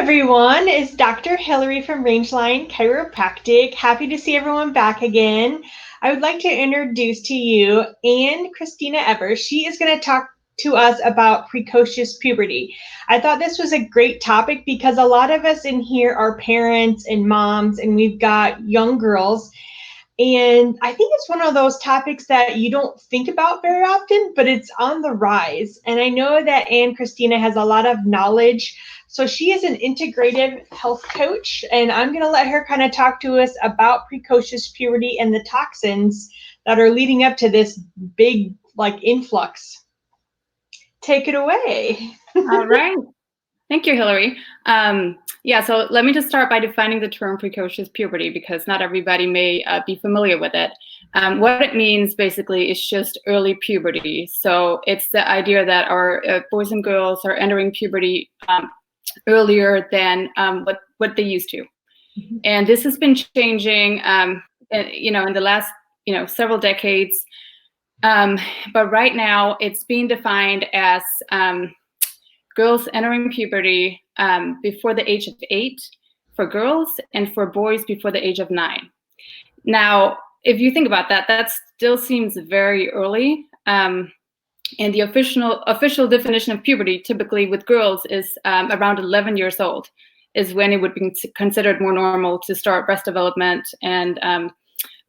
everyone. It's Dr. Hillary from Rangeline Chiropractic. Happy to see everyone back again. I would like to introduce to you Ann Christina Evers. She is going to talk to us about precocious puberty. I thought this was a great topic because a lot of us in here are parents and moms, and we've got young girls. And I think it's one of those topics that you don't think about very often, but it's on the rise. And I know that Ann Christina has a lot of knowledge. So she is an integrative health coach, and I'm going to let her kind of talk to us about precocious puberty and the toxins that are leading up to this big influx. Take it away. All right. Thank you, Hillary. So let me just start by defining the term precocious puberty because not everybody may be familiar with it. What it means basically is just early puberty. So it's the idea that our boys and girls are entering puberty earlier than what they used to. Mm-hmm. And this has been changing, in the last, several decades. But right now it's being defined as girls entering puberty before the age of 8 for girls and for boys before the age of 9. Now, if you think about that, that still seems very early. And the official definition of puberty, typically with girls, is around 11 years old, is when it would be considered more normal to start breast development and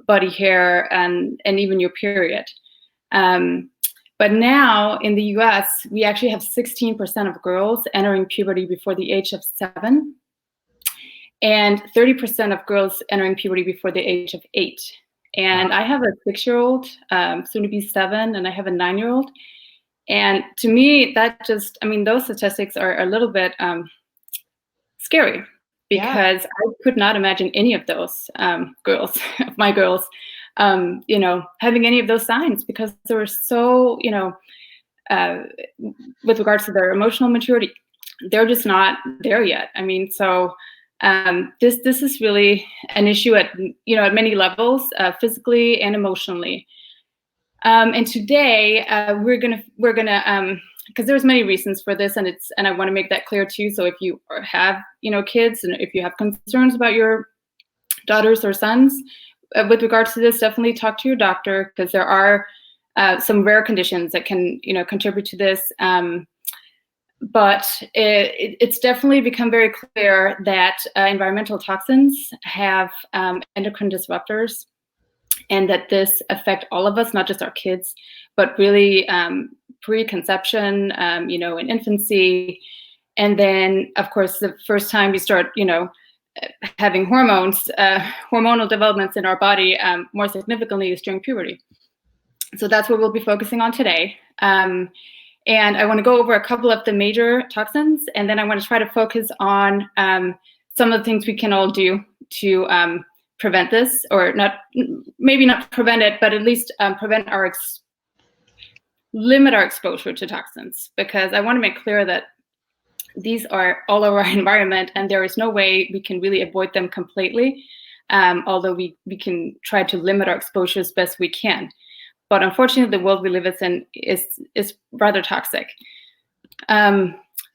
body hair and even your period. But now in the US, we actually have 16% of girls entering puberty before the age of 7, and 30% of girls entering puberty before the age of 8. And I have a 6-year-old, soon to be 7, and I have a 9-year-old. And to me, those statistics are a little bit scary because I could not imagine any of those my girls, having any of those signs because they were so, with regards to their emotional maturity, they're just not there yet. This is really an issue at many levels, physically and emotionally. And today we're gonna because there's many reasons for this, and I want to make that clear too. So if you have kids and if you have concerns about your daughters or sons with regards to this, definitely talk to your doctor because there are some rare conditions that can contribute to this. But it's definitely become very clear that environmental toxins have endocrine disruptors, and that this affect all of us, not just our kids, but really preconception, in infancy, and then of course the first time you start, having hormonal developments in our body more significantly is during puberty. So that's what we'll be focusing on today. And I want to go over a couple of the major toxins, and then I want to try to focus on some of the things we can all do to prevent this, or maybe not prevent it, but at least limit our exposure to toxins, because I want to make clear that these are all over our environment and there is no way we can really avoid them completely, although we can try to limit our exposure as best we can. But unfortunately, the world we live in is rather toxic.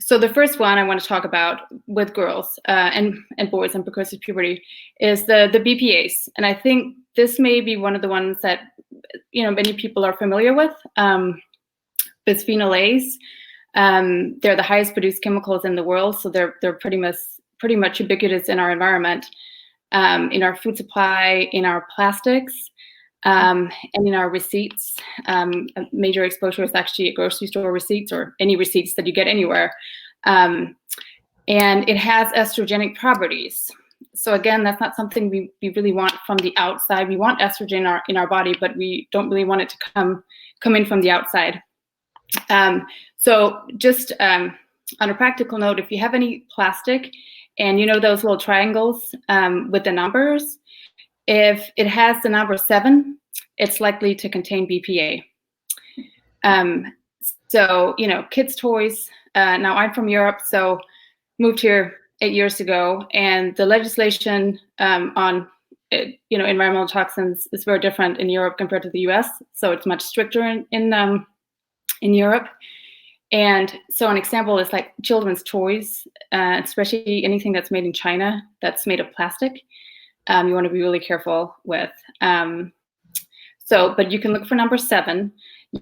So the first one I want to talk about with girls and boys and precocious puberty is the BPAs. And I think this may be one of the ones that many people are familiar with. Bisphenol A's. They're the highest produced chemicals in the world, so they're pretty much ubiquitous in our environment, in our food supply, in our plastics, and in our receipts. A major exposure is actually grocery store receipts or any receipts that you get anywhere. And it has estrogenic properties. So again, that's not something we really want from the outside. We want estrogen in our body, but we don't really want it to come in from the outside. So just on a practical note, if you have any plastic and those little triangles with the numbers, if it has the number 7, it's likely to contain BPA. So, kids' toys. Now I'm from Europe, so moved here 8 years ago, and the legislation on environmental toxins is very different in Europe compared to the US. So it's much stricter in Europe. And so an example is like children's toys, especially anything that's made in China, that's made of plastic. You want to be really careful with. But you can look for number 7.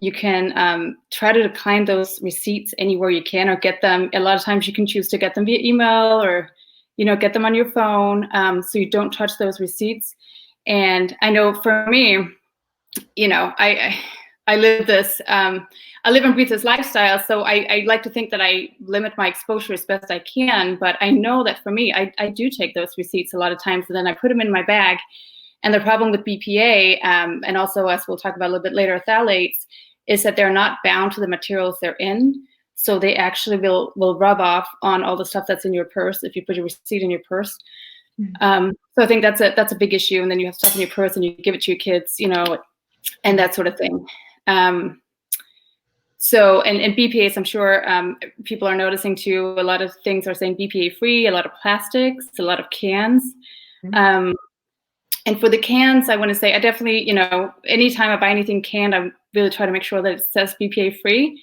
You can try to decline those receipts anywhere you can, or get them. A lot of times you can choose to get them via email, or get them on your phone, so you don't touch those receipts. And I know for me, I live this, I live and breathe this lifestyle, so I like to think that I limit my exposure as best I can, but I know that for me, I do take those receipts a lot of times, and then I put them in my bag. And the problem with BPA, and also, as we'll talk about a little bit later, phthalates, is that they're not bound to the materials they're in. So they actually will rub off on all the stuff that's in your purse if you put your receipt in your purse. So I think that's a big issue. And then you have stuff in your purse and you give it to your kids, and that sort of thing. So, and BPAs, I'm sure people are noticing too, a lot of things are saying BPA free, a lot of plastics, a lot of cans. And for the cans, I want to say, I definitely, anytime I buy anything canned, I really try to make sure that it says BPA free.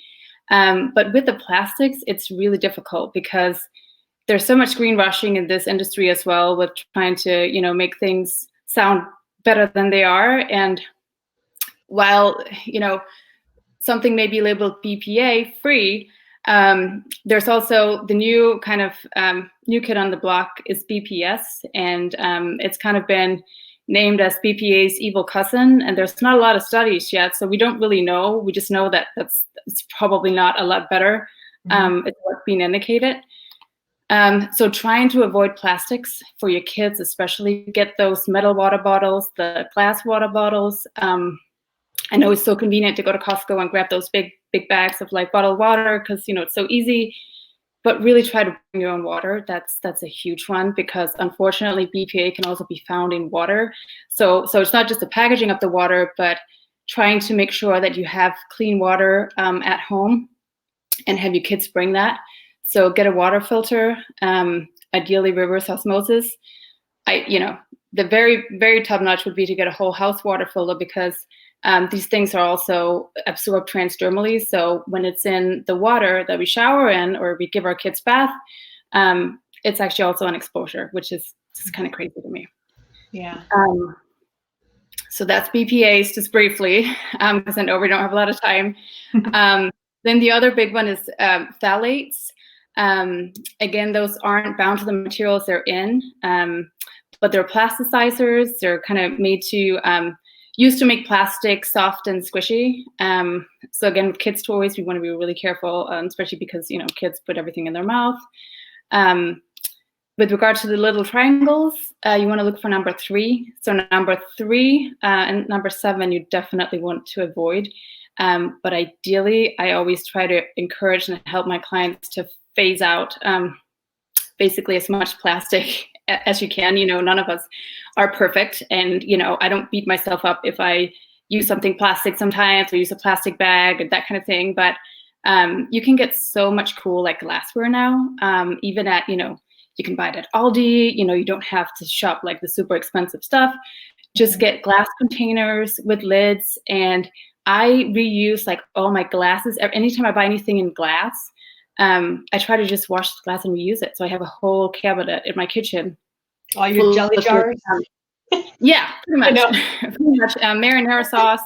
But with the plastics, it's really difficult because there's so much greenwashing in this industry as well, with trying to, make things sound better than they are. And while, something may be labeled BPA free, there's also the new kind of new kid on the block is BPS, and it's kind of been named as BPA's evil cousin, and there's not a lot of studies yet, so we don't really know. We just know that it's probably not a lot better. It's what's being indicated. So trying to avoid plastics for your kids, especially get those metal water bottles, the glass water bottles. I know it's so convenient to go to Costco and grab those big bags of like bottled water because it's so easy. But really try to bring your own water. That's a huge one, because unfortunately BPA can also be found in water. So it's not just the packaging of the water, but trying to make sure that you have clean water at home, and have your kids bring that. So get a water filter, ideally reverse osmosis. The very, very top notch would be to get a whole house water filter, because these things are also absorbed transdermally. So when it's in the water that we shower in, or we give our kids bath, it's actually also an exposure, which is just kind of crazy to me. Yeah. So that's BPAs, just briefly, because I know we don't have a lot of time. Then the other big one is phthalates. Again, those aren't bound to the materials they're in, but they're plasticizers. They're kind of made to used to make plastic soft and squishy. So again, with kids' toys, we want to be really careful, especially because kids put everything in their mouth. With regard to the little triangles, you want to look for number 3. So number 3 and number 7, you definitely want to avoid. But ideally, I always try to encourage and help my clients to phase out basically as much plastic as you can. None of us are perfect, and I don't beat myself up if I use something plastic sometimes, or use a plastic bag and that kind of thing. But you can get so much cool like glassware now, even at you can buy it at Aldi. You don't have to shop like the super expensive stuff. Just get glass containers with lids, and I reuse like all my glasses. Anytime I buy anything in glass, I try to just wash the glass and reuse it. So I have a whole cabinet in my kitchen. All your jelly jars. Yeah, pretty much. Pretty much marinara sauce.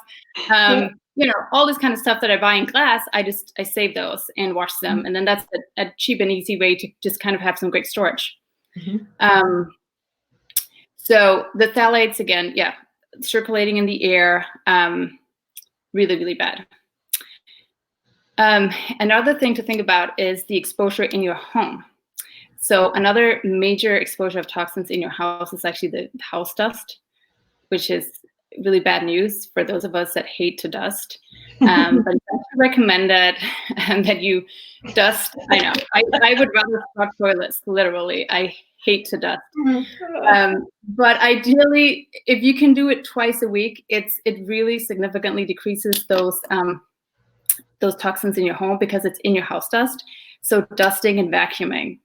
All this kind of stuff that I buy in glass, I save those and wash them, and then that's a cheap and easy way to just kind of have some great storage. So the phthalates, again, circulating in the air, really, really bad. Another thing to think about is the exposure in your home. So another major exposure of toxins in your house is actually the house dust, which is really bad news for those of us that hate to dust. But it's recommended that you dust. I know. I would rather scrub toilets, literally. I hate to dust. But ideally, if you can do it twice a week, it really significantly decreases those toxins in your home, because it's in your house dust. So dusting and vacuuming,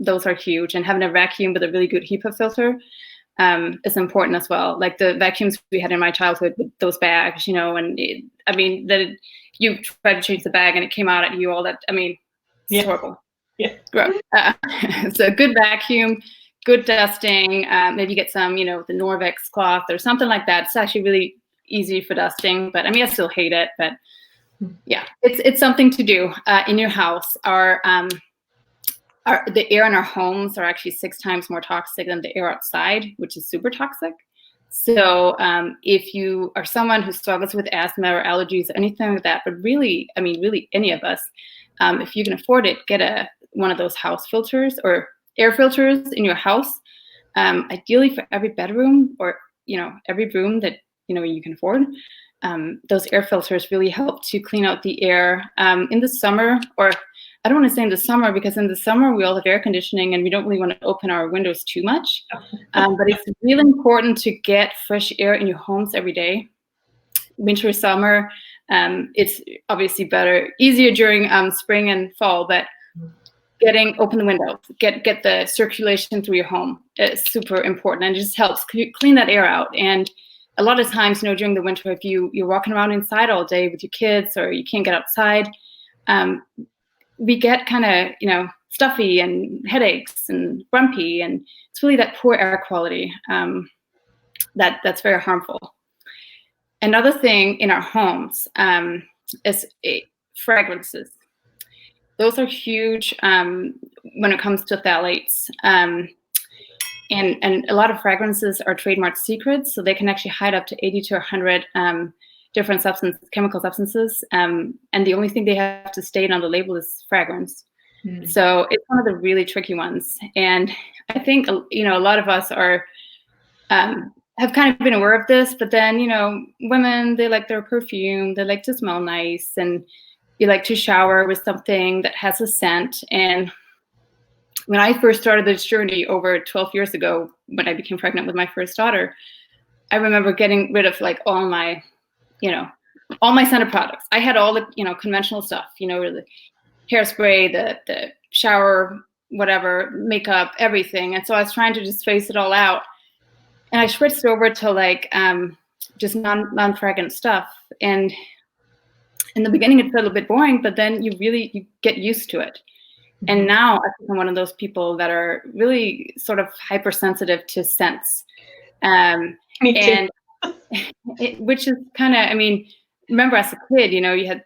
those are huge, and having a vacuum with a really good HEPA filter. is important as well. Like the vacuums we had in my childhood with those bags, and you tried to change the bag and it came out at you all that. I mean, it's horrible. Yeah. Gross. So good vacuum, good dusting. Maybe get some, the Norvex cloth or something like that. It's actually really easy for dusting, but I mean, I still hate it. But yeah, it's something to do in your house. The air in our homes are actually 6 times more toxic than the air outside, which is super toxic. So if you are someone who struggles with asthma or allergies, anything like that, but really any of us, if you can afford it, get one of those house filters or air filters in your house, ideally for every bedroom or every room that you can afford. Those air filters really help to clean out the air in the summer, or I don't want to say in the summer, because in the summer we all have air conditioning and we don't really want to open our windows too much. But it's really important to get fresh air in your homes every day. Winter, summer, it's obviously easier during spring and fall, but open the window, get the circulation through your home is super important, and it just helps clean that air out. And a lot of times, during the winter, if you're walking around inside all day with your kids or you can't get outside, we get kind of, stuffy and headaches and grumpy, and it's really that poor air quality that's very harmful. Another thing in our homes is fragrances. Those are huge when it comes to phthalates. And a lot of fragrances are trademark secrets, so they can actually hide up to 80 to 100 different chemical substances, and the only thing they have to state on the label is fragrance. So it's one of the really tricky ones. And I think a lot of us have kind of been aware of this, but then women, they like their perfume, they like to smell nice, and you like to shower with something that has a scent. And when I first started this journey over 12 years ago, when I became pregnant with my first daughter, I remember getting rid of all my scented products. I had all the, conventional stuff, the hairspray, the shower, whatever, makeup, everything. And so I was trying to just phase it all out. And I switched over to just non-fragrant stuff. And in the beginning, it felt a bit boring, but then you get used to it. And now I think I'm one of those people that are really sort of hypersensitive to scents. Me too. Which is kind of, remember as a kid, you had,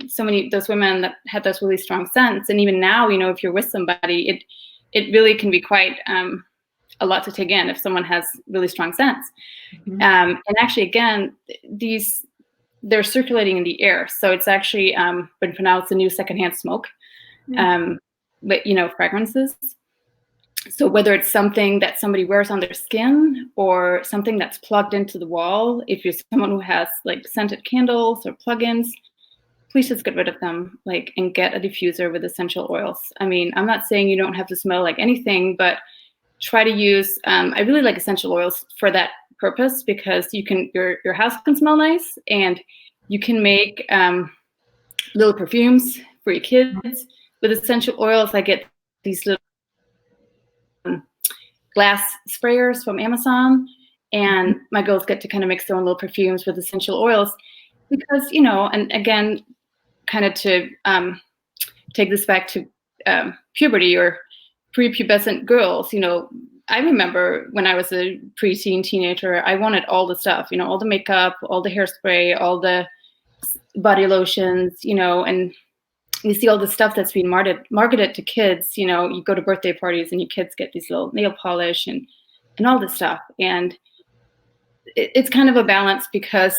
so many, those women that had those really strong scents. And even now, if you're with somebody, it really can be quite a lot to take in if someone has really strong scents. And actually, again, they're circulating in the air. So it's actually been pronounced the new secondhand smoke, but, fragrances. So whether it's something that somebody wears on their skin or something that's plugged into the wall, if you're someone who has scented candles or plugins, please just get rid of them, and get a diffuser with essential oils. I'm not saying you don't have to smell like anything, but try to use, I really like essential oils for that purpose, because your house can smell nice, and you can make little perfumes for your kids with essential oils. I get these little glass sprayers from Amazon, and my girls get to kind of mix their own little perfumes with essential oils, because and again, kind of to take this back to puberty or prepubescent girls. I remember when I was a preteen teenager, I wanted all the stuff, all the makeup, all the hairspray, all the body lotions, and you see all the stuff that's being marketed to kids. You go to birthday parties and your kids get these little nail polish and all this stuff. And it's kind of a balance, because,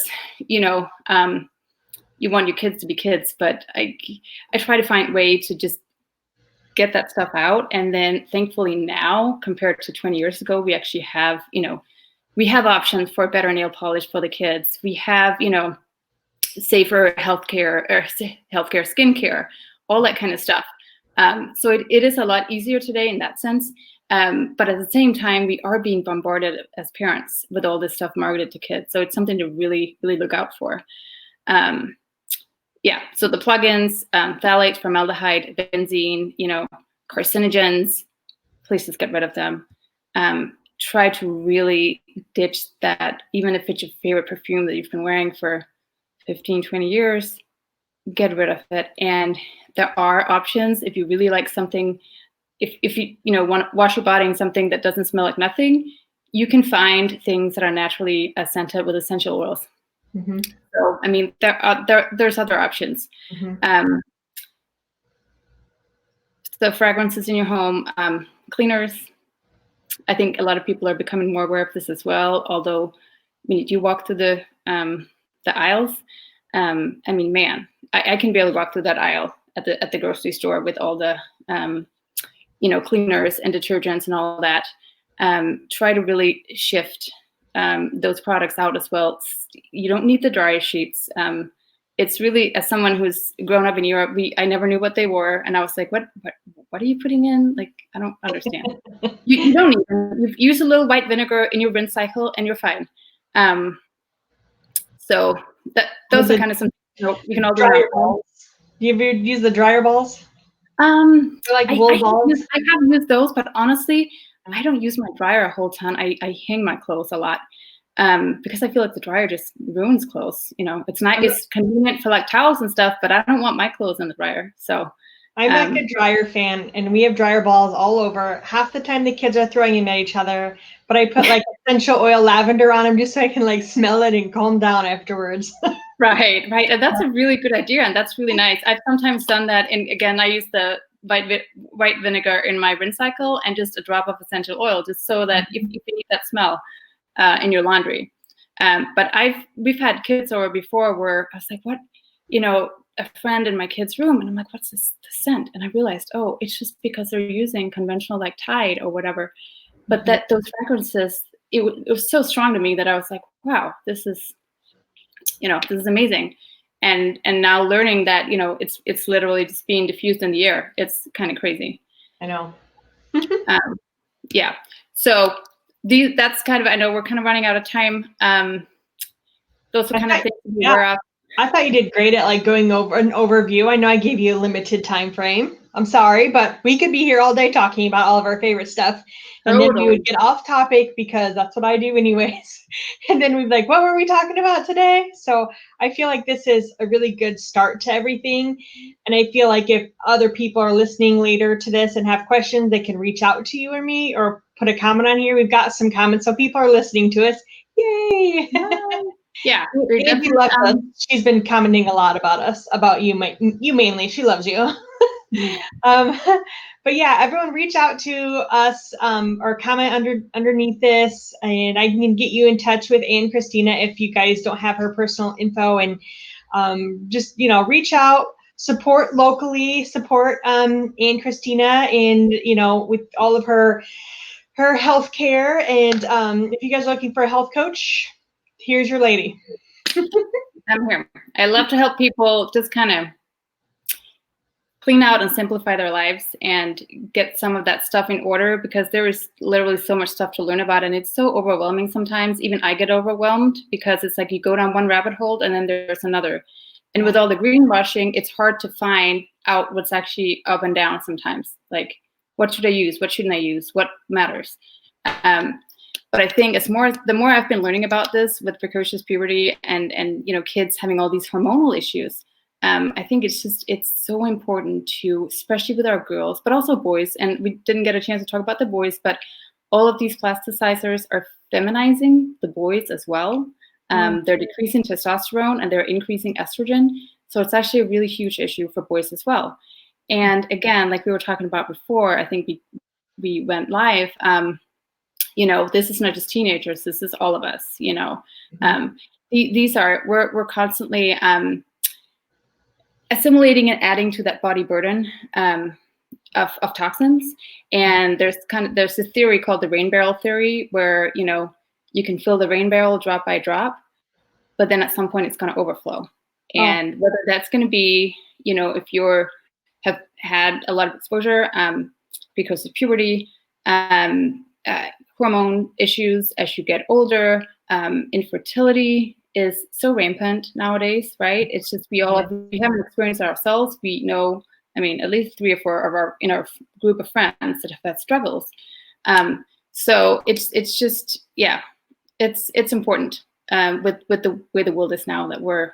you want your kids to be kids, but I try to find a way to just get that stuff out. And then thankfully now, compared to 20 years ago, we actually have, we have options for better nail polish for the kids. We have, safer healthcare skincare, all that kind of stuff. So it is a lot easier today in that sense. But at the same time, we are being bombarded as parents with all this stuff marketed to kids. So it's something to really, really look out for. So the plugins, phthalates, formaldehyde, benzene, carcinogens, please just get rid of them. try to really ditch that, even if it's your favorite perfume that you've been wearing for 15, 20 years, get rid of it. And there are options if you really like something. If you want to wash your body in something that doesn't smell like nothing, you can find things that are naturally scented with essential oils. Mm-hmm. So I mean, there's other options. Mm-hmm. So fragrances in your home, cleaners. I think a lot of people are becoming more aware of this as well. Although, when you walk through the aisles, I mean, man, I can barely walk through that aisle at the grocery store with all the cleaners and detergents and all that. Try to really shift those products out as well. You don't need the dryer sheets. It's really, as someone who's grown up in Europe, I never knew what they were, and I was like, what are you putting in? Like, I don't understand. you don't need them. You use a little white vinegar in your rinse cycle, and you're fine. So those are kind of some we can all do. Dryer balls. Do you ever use the dryer balls? Like wool balls? I have used those, but honestly, I don't use my dryer a whole ton. I hang my clothes a lot because I feel like the dryer just ruins clothes. It's not, it's convenient for like towels and stuff, but I don't want my clothes in the dryer. So I'm like a dryer fan, and we have dryer balls all over. Half the time the kids are throwing them at each other, but I put like essential oil lavender on them just so I can like smell it and calm down afterwards. Right. And that's a really good idea, and that's really nice. I've sometimes done that, and again, I use the white vinegar in my rinse cycle and just a drop of essential oil, just so that if you need that smell in your laundry. But we've had kids over before where I was like, what, a friend in my kid's room, and I'm like, what's this the scent? And I realized, oh, it's just because they're using conventional like Tide or whatever. But that those fragrances, it was so strong to me that I was like, wow, this is amazing. And now learning that, it's literally just being diffused in the air. It's kind of crazy. I know. Yeah. So that's kind of, I know we're kind of running out of time. Those are kind of things to be aware of. I thought you did great at like going over an overview. I know I gave you a limited time frame. I'm sorry, but we could be here all day talking about all of our favorite stuff. And then we would get off topic because that's what I do anyways. And then we'd be like, what were we talking about today? So I feel like this is a really good start to everything. And I feel like if other people are listening later to this and have questions, they can reach out to you or me or put a comment on here. We've got some comments, so people are listening to us. Yay! Yeah, Andy loves us. She's been commenting a lot about us, about you mainly. She loves you. But yeah, everyone reach out to us or comment underneath this, and I can get you in touch with Ann Christina if you guys don't have her personal info, and just reach out, support locally, support Ann Christina, and with all of her healthcare. And if you guys are looking for a health coach, here's your lady. I'm here. I love to help people just kind of clean out and simplify their lives and get some of that stuff in order, because there is literally so much stuff to learn about, and it's so overwhelming sometimes. Even I get overwhelmed because it's like you go down one rabbit hole and then there's another. And with all the greenwashing, it's hard to find out what's actually up and down sometimes. Like, what should I use? What shouldn't I use? What matters? But I think the more I've been learning about this with precocious puberty and kids having all these hormonal issues, I think it's so important to, especially with our girls, but also boys. And we didn't get a chance to talk about the boys, but all of these plasticizers are feminizing the boys as well. They're decreasing testosterone and they're increasing estrogen. So it's actually a really huge issue for boys as well. And again, like we were talking about before, I think we went live. This is not just teenagers. This is all of us. We're constantly assimilating and adding to that body burden of toxins. And there's this theory called the rain barrel theory, where you can fill the rain barrel drop by drop, but then at some point it's going to overflow. And whether that's going to be, if you have had a lot of exposure because of puberty, hormone issues as you get older, infertility is so rampant nowadays, right? It's just we haven't experienced it ourselves. We know, at least 3 or 4 in our group of friends that have had struggles. So it's just, yeah, it's important with the way the world is now, that we're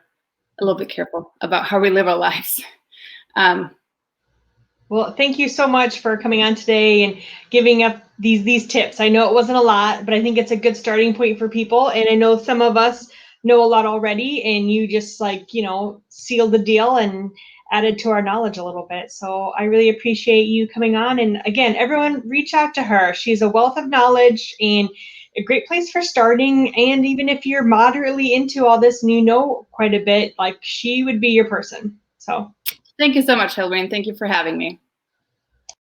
a little bit careful about how we live our lives. Well, thank you so much for coming on today and giving up these tips. I know it wasn't a lot, but I think it's a good starting point for people. And I know some of us know a lot already, and you just sealed the deal and added to our knowledge a little bit. So I really appreciate you coming on. And again, everyone reach out to her. She's a wealth of knowledge and a great place for starting. And even if you're moderately into all this and you know quite a bit, like, she would be your person. So thank you so much, Hillary, and thank you for having me.